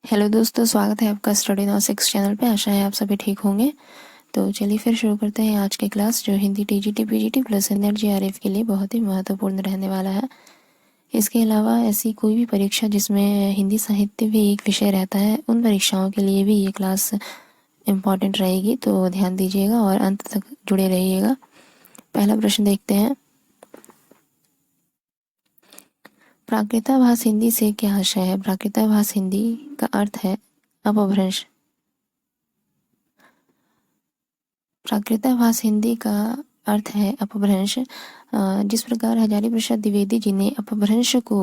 Hello दोस्तों, स्वागत है आपका स्टडी नॉ 6 चैनल पे। आशा है आप सभी ठीक होंगे। तो चलिए फिर शुरू करते हैं आज की क्लास, जो Hindi TGT PGT plus NET JRF के लिए बहुत ही महत्वपूर्ण रहने वाला है। इसके अलावा ऐसी कोई भी परीक्षा जिसमें हिंदी साहित्य भी एक विषय रहता है, उन परीक्षाओं के लिए भी ये क्लास इम्पॉर्टेंट रहेगी, तो ध्यान दीजिएगा और अंत तक जुड़े रहिएगा। पहला प्रश्न देखते हैं। प्राकृताभास हिंदी से क्या आशय है? प्राकृताभास हिंदी का अर्थ है अपभ्रंश। प्राकृताभास हिंदी का अर्थ है अपभ्रंश। जिस प्रकार हजारी प्रसाद द्विवेदी जी ने अपभ्रंश को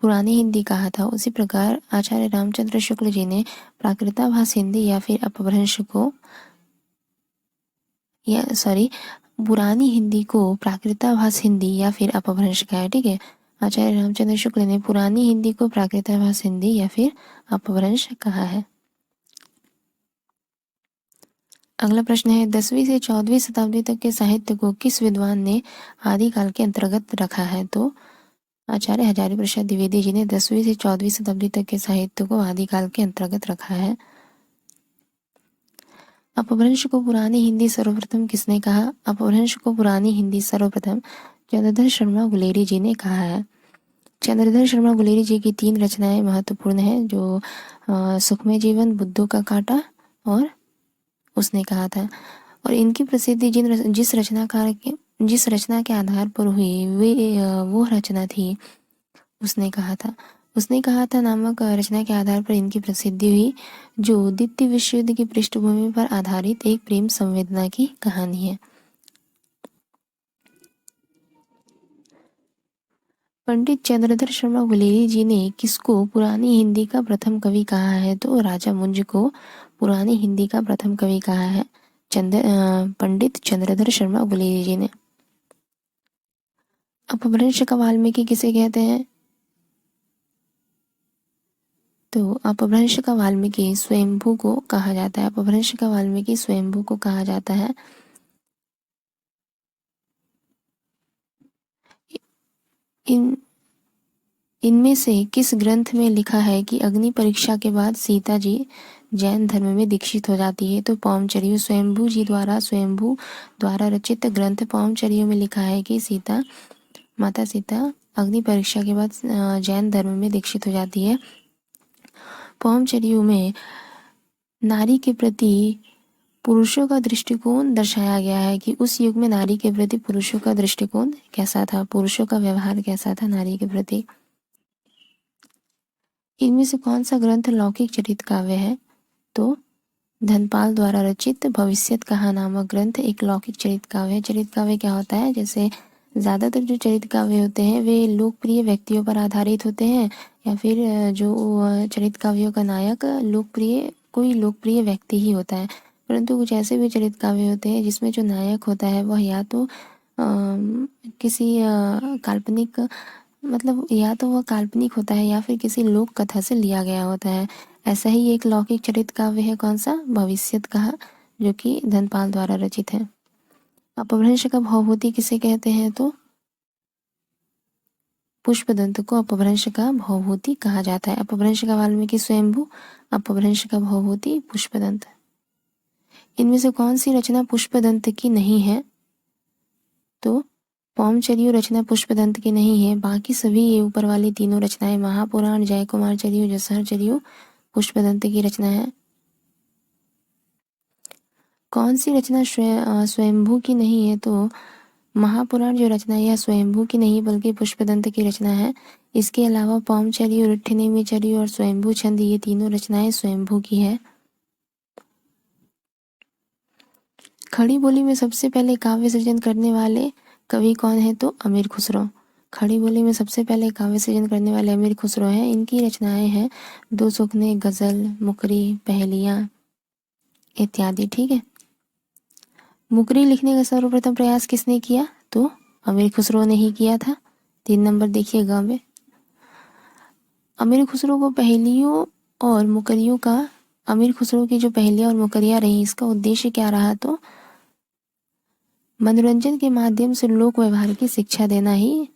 पुरानी हिंदी कहा था, उसी प्रकार आचार्य रामचंद्र शुक्ल जी ने प्राकृताभास हिंदी या फिर अपभ्रंश को पुरानी हिंदी को प्राकृताभास हिंदी या फिर अपभ्रंश कहा है। ठीक है, आचार्य रामचंद्र शुक्ल ने पुरानी हिंदी को प्राकृताभास हिंदी या फिर अपभ्रंश कहा है। अगला प्रश्न है, 10वीं से 14वीं शताब्दी तक के साहित्य को किस विद्वान ने आदिकाल के अंतर्गत रखा है? तो आचार्य हजारी प्रसाद द्विवेदी जी ने 10वीं से 14वीं शताब्दी तक के साहित्य को आदिकाल के अंतर्गत रखा है। अपभ्रंश को पुरानी हिंदी सर्वप्रथम किसने कहा? अपभ्रंश को पुरानी हिंदी सर्वप्रथम चंद्रधर शर्मा गुलेरी जी ने कहा है। चंद्रधर शर्मा गुलेरी जी की 3 रचनाएं महत्वपूर्ण हैं, जो सुखमय जीवन, बुद्धों का कांटा और उसने कहा था। और इनकी प्रसिद्धि जिस रचना के आधार पर हुई वो रचना थी उसने कहा था नामक रचना के आधार पर इनकी प्रसिद्धि हुई, जो द्वितीय विश्व युद्ध की पृष्ठभूमि पर आधारित एक प्रेम संवेदना की कहानी है। पंडित चंद्रधर शर्मा गुलेरी जी ने किसको पुरानी हिंदी का प्रथम कवि कहा है? तो राजा मुंज को पुरानी हिंदी का प्रथम कवि कहा है पंडित चंद्रधर शर्मा गुलेरी जी ने। अपभ्रंश का वाल्मीकि किसे कहते हैं? तो अपभ्रंश का वाल्मीकि स्वयंभू को कहा जाता है। अपभ्रंश का वाल्मीकि स्वयंभू को कहा जाता है। इनमें से किस ग्रंथ में लिखा है कि अग्नि परीक्षा के बाद सीता जी जैन धर्म में दीक्षित हो जाती है? तो पौमचरियो स्वयंभू द्वारा रचित ग्रंथ पौमचरियो में लिखा है कि माता सीता अग्नि परीक्षा के बाद जैन धर्म में दीक्षित हो जाती है। पौमचरियो में नारी के प्रति पुरुषों का दृष्टिकोण दर्शाया गया है कि उस युग में नारी के प्रति पुरुषों का दृष्टिकोण कैसा था, पुरुषों का व्यवहार कैसा था नारी के प्रति। इनमें से कौन सा ग्रंथ लौकिक चरित काव्य है? तो धनपाल द्वारा रचित भविष्यत कहा नामक ग्रंथ एक लौकिक चरित काव्य है। चरित काव्य क्या होता है? जैसे ज़्यादातर जो चरित काव्य होते हैं वे लोकप्रिय व्यक्तियों पर आधारित होते हैं, या फिर जो चरित काव्यों का नायक कोई लोकप्रिय व्यक्ति ही होता है। परंतु कुछ ऐसे भी चरित काव्य होते हैं जिसमें जो नायक होता है वह या तो किसी काल्पनिक या तो वह काल्पनिक होता है या फिर किसी लोक कथा से लिया गया होता है। ऐसा ही एक लौकिक चरित काव्य है, कौन सा? भविष्यत कहा, जो कि धनपाल द्वारा रचित है। अपभ्रंश का भवभूति किसे कहते हैं? तो पुष्पदंत को अपभ्रंश का भवभूति कहा जाता है। अपभ्रंश का वाल्मीकि स्वयंभू, अपभ्रंश का भवभूति पुष्पदंत। इनमें से कौन सी रचना पुष्पदंत की नहीं है? तो पौमचरियो रचना पुष्पदंत की नहीं है। बाकी सभी ये ऊपर वाली तीनों रचनाएं महापुराण, जयकुमार चरियो, जसहर चरियो पुष्पदंत की रचना है। कौन सी रचना स्वयंभू की नहीं है? तो महापुराण जो रचना है यह स्वयंभू की नहीं बल्कि पुष्पदंत की रचना है। इसके अलावा पौमचरियो, रुट्ठनेमी चरियो और स्वयंभू छंद, ये तीनों रचनाएं स्वयंभू की है। खड़ी बोली में सबसे पहले काव्य सृजन करने वाले कवि कौन है? तो अमीर खुसरो। खड़ी बोली में सबसे पहले काव्य सृजन करने वाले अमीर खुसरो हैं। इनकी रचनाएं हैं दो सुखने, गजल, मुकरी, पहेलियां इत्यादि। ठीक है, मुकरी लिखने का सर्वप्रथम प्रयास किसने किया? तो अमीर खुसरो ने ही किया था। 3 नंबर देखिए ग में। अमीर खुसरो को पहेलियों और मुकरियों का अमीर खुसरो की जो पहेलियां और मुकरियां रही, इसका उद्देश्य क्या रहा? तो मनोरंजन के माध्यम से लोक व्यवहार की शिक्षा देना ही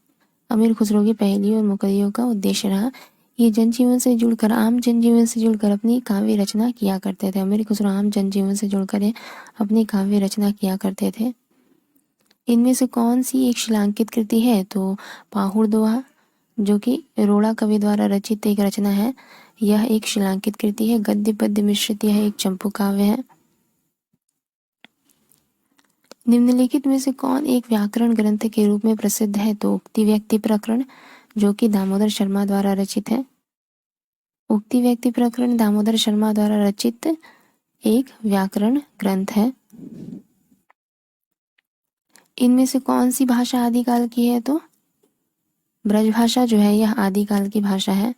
अमीर खुसरो की पहेलियों और मुकरियों का उद्देश्य रहा। ये जनजीवन से जुड़कर, आम जनजीवन से जुड़कर अपनी काव्य रचना किया करते थे। अमीर खुसरो आम जनजीवन से जुड़कर अपनी काव्य रचना किया करते थे। इनमें से कौन सी एक शिलांकित कृति है? तो पाहुड़ दोहा, जो कि रोड़ा कवि द्वारा रचित एक रचना है, यह एक शिलांकित कृति है। गद्य पद्य मिश्रित यह एक चंपू काव्य है। निम्नलिखित में से कौन एक व्याकरण ग्रंथ के रूप में प्रसिद्ध है? तो उक्ति व्यक्ति प्रकरण, जो कि दामोदर शर्मा द्वारा रचित है। उक्ति व्यक्ति प्रकरण दामोदर शर्मा द्वारा रचित एक व्याकरण ग्रंथ है। इनमें से कौन सी भाषा आदिकाल की है? तो ब्रज भाषा जो है यह आदिकाल की भाषा है।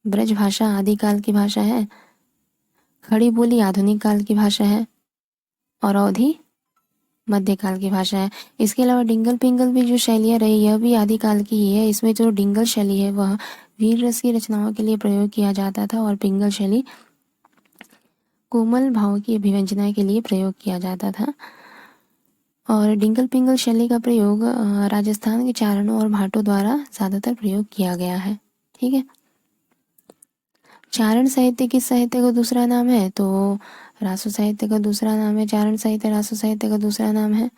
ब्रज भाषा आदिकाल की भाषा है। खड़ी बोली आधुनिक काल की भाषा है और अवधी मध्यकाल की भाषा है। इसके अलावा डिंगल पिंगल भी जो शैलियाँ रही, यह भी आदिकाल की ही है। इसमें जो डिंगल शैली है वह वीर रस की रचनाओं के लिए प्रयोग किया जाता था और पिंगल शैली कोमल भाव की अभिव्यंजना के लिए प्रयोग किया जाता था। और डिंगल पिंगल शैली का प्रयोग राजस्थान के चारणों और भाटों द्वारा ज़्यादातर प्रयोग किया गया है। ठीक है। चारण साहित्य किस साहित्य का दूसरा नाम है? तो रासो साहित्य का दूसरा नाम है। चारण साहित्य रासो साहित्य का दूसरा नाम है।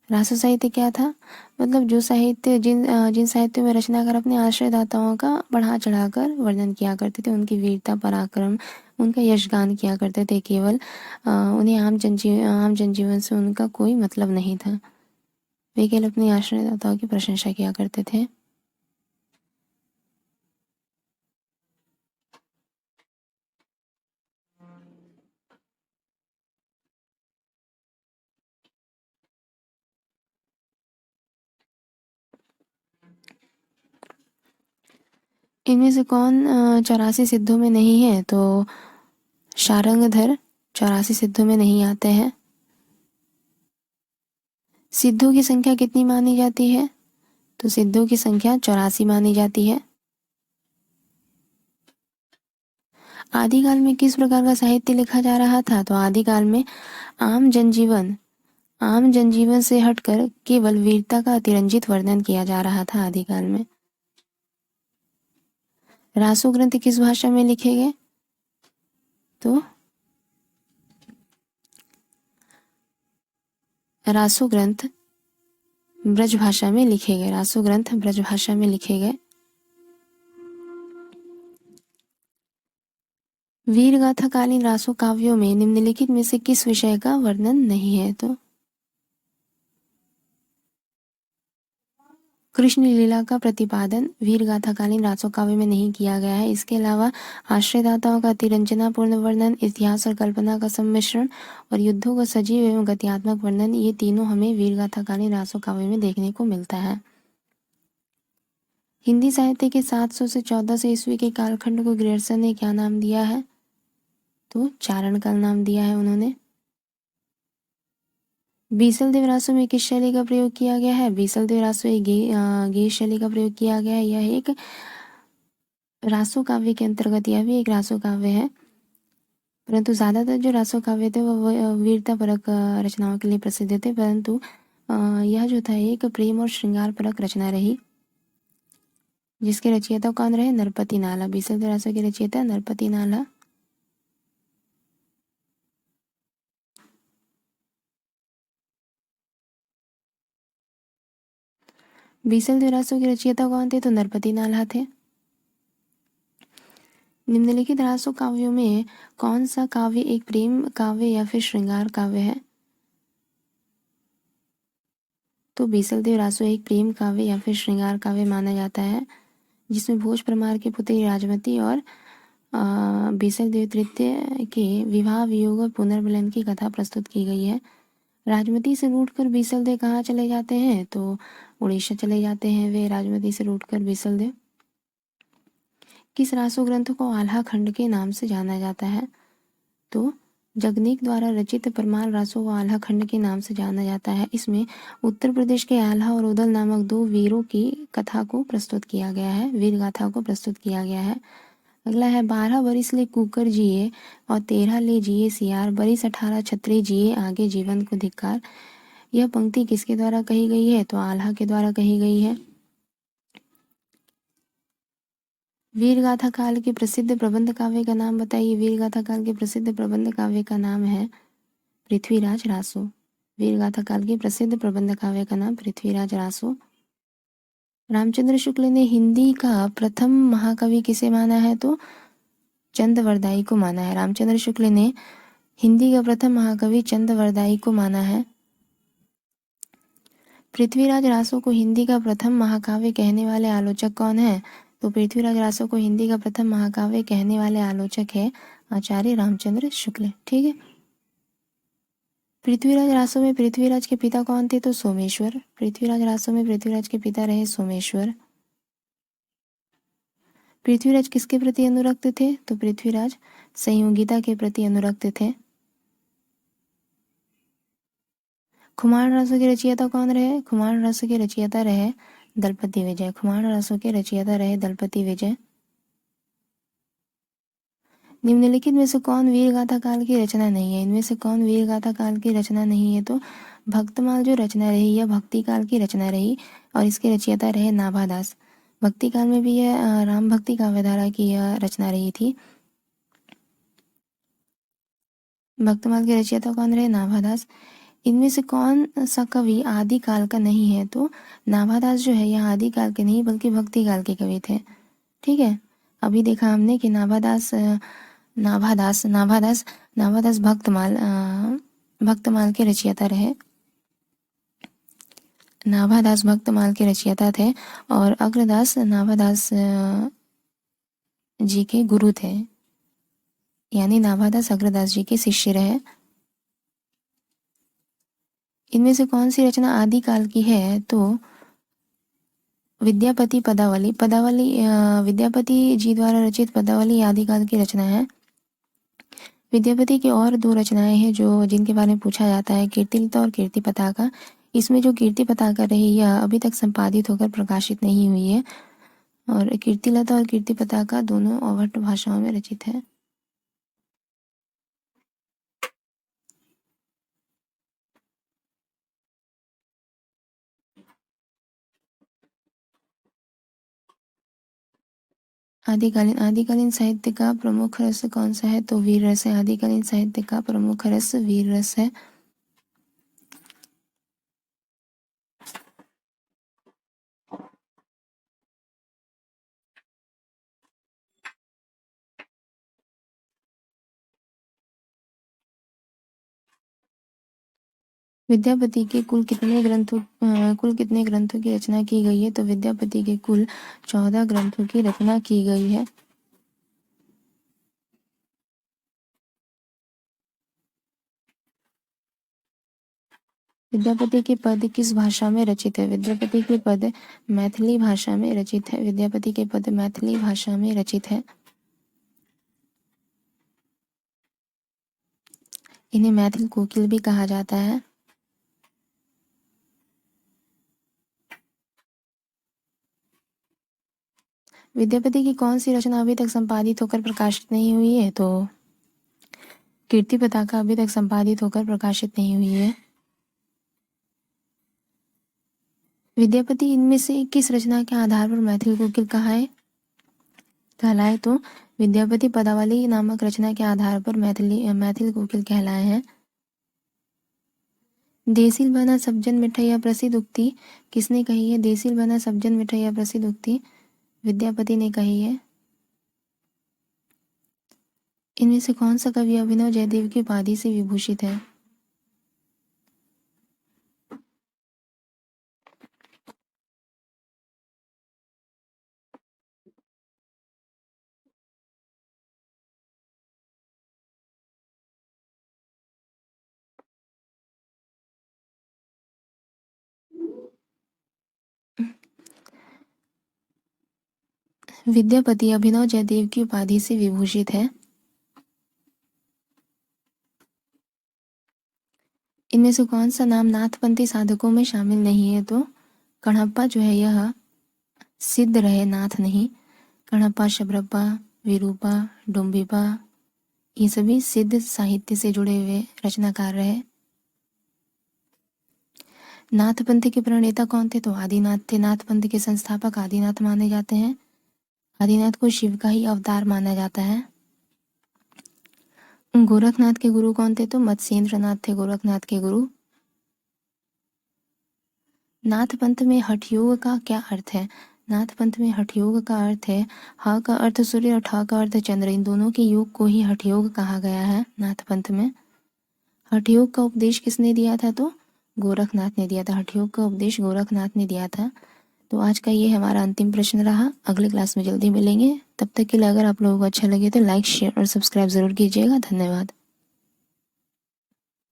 रासो साहित्य क्या था? मतलब जो साहित्य जिन साहित्यों में रचनाकार अपने आश्रयदाताओं का बढ़ा चढ़ाकर वर्णन किया करते थे, उनकी वीरता पराक्रम, उनका यशगान किया करते थे। केवल उन्हें आम जनजीवन से उनका कोई मतलब नहीं था। वे केवल अपने आश्रयदाताओं की प्रशंसा किया करते थे। इनमें से कौन 84 सिद्धों में नहीं है? तो शारंगधर 84 सिद्धों में नहीं आते हैं। सिद्धों की संख्या कितनी मानी जाती है? तो सिद्धों की संख्या 84 मानी जाती है। आदिकाल में किस प्रकार का साहित्य लिखा जा रहा था? तो आदिकाल में आम जनजीवन से हटकर केवल वीरता का अतिरंजित वर्णन किया जा रहा था आदिकाल में। रासो ग्रंथ किस भाषा में लिखे गए? तो रासो ग्रंथ ब्रज भाषा में लिखे गए। रासो ग्रंथ ब्रज भाषा में लिखे गए। वीर गाथा कालीन रासो काव्यों में निम्नलिखित में से किस विषय का वर्णन नहीं है? तो कृष्ण लीला का प्रतिपादन वीर गाथा कालीन रासो काव्य में नहीं किया गया है। इसके अलावा आश्रयदाताओं का तिरंजनापूर्ण वर्णन, इतिहास और कल्पना का सम्मिश्रण और युद्धों का सजीव एवं गत्यात्मक वर्णन, ये तीनों हमें वीर गाथा कालीन रासो काव्य में देखने को मिलता है। हिंदी साहित्य के 700 से 1400 ईस्वी के कालखंड को ग्रियर्सन ने क्या नाम दिया है? तो चारण काल नाम दिया है उन्होंने। बीसल देव रासो में किस शैली का प्रयोग किया गया है? बीसल देव रासो एक गेय शैली का प्रयोग किया गया है। यह एक रासो काव्य के अंतर्गत, यह भी एक रासो काव्य है, परंतु ज़्यादातर जो रासो काव्य थे वह वीरता परक रचनाओं के लिए प्रसिद्ध थे, परंतु यह जो था एक प्रेम और श्रृंगार परक रचना रही, जिसके रचयिता कौन रहे? नरपति नाला। बीसल देव रासो के रचयिता नरपति नाला। बीसल देव रासो के रचयिता कौन थे? तो नरपति नाला थे। निम्नलिखित रासो काव्यों में कौन सा काव्य एक प्रेम काव्य या फिर श्रृंगार काव्य है? तो बीसल देव रासो एक प्रेम काव्य या फिर श्रृंगार काव्य माना जाता है, जिसमें भोज परमार की पुत्री राजमती और बीसल देव तृतीय के विवाह वियोग और पुनर्मिलन की कथा प्रस्तुत की गई है। राजमती से रूठकर बीसल देव कहाँ चले जाते हैं? तो उड़ीसा चले जाते हैं वे राजमती से रूठकर बीसल देव। किस रासो ग्रंथ को आल्हा खंड के नाम से जाना जाता है? तो जगनीक द्वारा रचित परमार रासो को आल्हा खंड के नाम से जाना जाता है। इसमें उत्तर प्रदेश के आल्हा और उदल नामक दो वीरों की कथा को प्रस्तुत किया गया है, वीर गाथा को प्रस्तुत किया गया है। अगला है 12 बरिस ले कुकर जिए और 13 ले जिए सियार, बरिस 18 छत्री जिए आगे जीवन को धिक्कार। यह पंक्ति किसके द्वारा कही गई है? तो आल्हा के द्वारा कही गई है। वीरगाथा काल के प्रसिद्ध प्रबंध काव्य का नाम बताइए। वीरगाथा काल के प्रसिद्ध प्रबंध काव्य का नाम है पृथ्वीराज रासो। वीरगाथा काल के प्रसिद्ध प्रबंध काव्य का नाम पृथ्वीराज रासो। रामचंद्र शुक्ल ने हिंदी का प्रथम महाकवि किसे माना है? तो चंदवरदाई को माना है। रामचंद्र शुक्ल ने हिंदी का प्रथम महाकवि चंदवरदाई को माना है। पृथ्वीराज रासो को हिंदी का प्रथम महाकाव्य कहने वाले आलोचक कौन है? तो पृथ्वीराज रासो को हिंदी का प्रथम महाकाव्य कहने वाले आलोचक है आचार्य रामचंद्र शुक्ल। ठीक है। पृथ्वीराज रासो में पृथ्वीराज के पिता कौन थे? तो सोमेश्वर। पृथ्वीराज रासो में पृथ्वीराज के पिता रहे सोमेश्वर। पृथ्वीराज किसके प्रति अनुरक्त थे? तो पृथ्वीराज संयोगिता के प्रति अनुरक्त थे। खुमान रासो के रचयिता कौन रहे? खुमान रासो के रचयिता रहे दलपति विजय। खुमान रासो के रचयिता रहे दलपति विजय। निम्नलिखित में से कौन वीरगाथा काल की रचना नहीं है? इनमें से कौन वीरगाथा काल की रचना नहीं है? तो भक्तमाल जो रचना रही यह भक्ति काल की रचना रही और इसके रचयिता रहे नाभादास। भक्ति काल में भी यह राम भक्ति काव्यधारा की यह रचना रही थी। भक्तमाल के रचयिता कौन रहे? नाभादास। इनमें से कौन सा कवि आदि काल का नहीं है? तो नाभादास जो है यह आदि काल के नहीं बल्कि भक्ति काल के कवि थे। ठीक है। अभी देखा हमने कि नाभादास भक्तमाल के रचयिता रहे। नाभादास भक्तमाल के रचयिता थे और अग्रदास नाभादास जी के गुरु थे, यानी नाभादास अग्रदास जी के शिष्य रहे। इनमें से कौन सी रचना आदि काल की है? तो विद्यापति पदावली। विद्यापति जी द्वारा रचित पदावली आदिकाल की रचना है। विद्यापति की और दो रचनाएं हैं जिनके बारे में पूछा जाता है, कीर्तिलता और कीर्ति पताका। इसमें जो कीर्ति पताका रही यह अभी तक संपादित होकर प्रकाशित नहीं हुई है और कीर्तिलता और कीर्ति पताका दोनों अवहट्ट भाषाओं में रचित है। आदिकालीन साहित्य का प्रमुख रस कौन सा है? तो वीर रस है। आदिकालीन साहित्य का प्रमुख रस वीर रस है। विद्यापति के कुल कितने ग्रंथों की रचना की गई है? तो विद्यापति के कुल 14 ग्रंथों की रचना की गई है। विद्यापति के पद किस भाषा में रचित है? विद्यापति के पद मैथिली भाषा में रचित है। विद्यापति के पद मैथिली भाषा में रचित है। इन्हें मैथिल कोकिल भी कहा जाता है। विद्यापति की कौन सी रचना अभी तक संपादित होकर प्रकाशित नहीं हुई है? तो कीर्ति पताका अभी तक संपादित होकर प्रकाशित नहीं हुई है। विद्यापति इनमें से किस रचना के आधार पर मैथिल कोकिल कहलाए? तो विद्यापति पदावली नामक रचना के आधार पर मैथिल कोकिल कहलाए हैं। देसिल बना सब्जन मिठैया प्रसिद्ध उक्ति किसने कही है? देसिल बना सब्जन मिठैया प्रसिद्ध उक्ति विद्यापति ने कही है। इनमें से कौन सा कवि अभिनव जयदेव की उपाधि से विभूषित है? विद्यापति अभिनव जयदेव की उपाधि से विभूषित है। इनमें से कौन सा नाम नाथपंथी साधकों में शामिल नहीं है? तो कणप्पा जो है यह सिद्ध रहे, नाथ नहीं। कणप्पा, शबरप्पा, विरूपा, डोम्बिपा ये सभी सिद्ध साहित्य से जुड़े हुए रचनाकार रहे। नाथ पंथ के प्रणेता कौन थे? तो आदिनाथ थे। नाथ पंथ के संस्थापक आदिनाथ माने जाते हैं। आदिनाथ को शिव का ही अवतार माना जाता है। गोरखनाथ के गुरु कौन थे? तो मत्स्येंद्र नाथ थे गोरखनाथ के गुरु। नाथ पंथ में हठ योग का क्या अर्थ है? नाथ पंथ में हठ योग का अर्थ है, ह का अर्थ सूर्य और ठ का अर्थ चंद्र, इन दोनों के योग को ही हठ योग कहा गया है नाथ पंथ में। हठ योग का उपदेश किसने दिया था? तो गोरखनाथ ने दिया था। हठ योग का उपदेश गोरखनाथ ने दिया था। तो आज का ये हमारा अंतिम प्रश्न रहा। अगले क्लास में जल्दी मिलेंगे। तब तक के लिए अगर आप लोगों को अच्छा लगे तो लाइक, शेयर और सब्सक्राइब ज़रूर कीजिएगा। धन्यवाद।